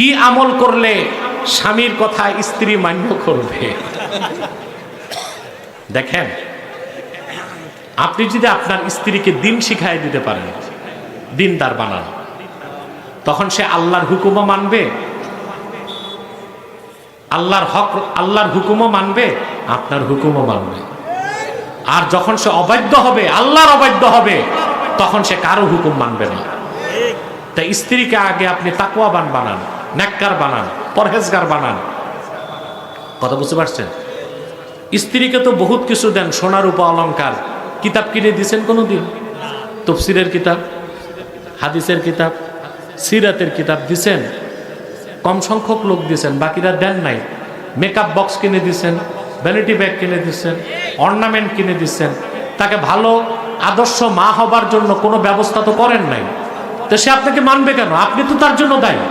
কি আমল করলে স্বামীর কথা স্ত্রী মান্য করবে? দেখেন, আপনি যদি আপনার স্ত্রীকে দিন শিখাই দিতে পারেন, দিনদার বানান, তখন সে আল্লাহর হুকুমও মানবে, আল্লাহর হক, আল্লাহর হুকুমও মানবে, আপনার হুকুমও মানবে। আর যখন সে অবাধ্য হবে, আল্লাহর অবাধ্য হবে, তখন সে কারো হুকুম মানবে না। তাই স্ত্রীকে আগে আপনি তাকওয়াবান বানান, নেককার বানান, পরহেজগার বানান। কথা বুঝতে পারছেন? স্ত্রীকে তো বহুত কিছু দেন, সোনার রূপা অলংকার। কিতাব কিনে দিয়েছেন কোনোদিন? তাফসীরের কিতাব, হাদিসের কিতাব, সিরাতের কিতাব দিছেন? কম সংখ্যক লোক দিয়েছেন, বাকিরা দেন নাই। মেকআপ বক্স কিনে দিচ্ছেন, ভ্যানিটি ব্যাগ কিনে দিচ্ছেন, অর্নামেন্ট কিনে দিচ্ছেন। তাকে ভালো আদর্শ মা হবার জন্য কোনো ব্যবস্থা তো করেন নাই। তো সে আপনাকে মানবে কেন? আপনি তো তার জন্য দায়ী।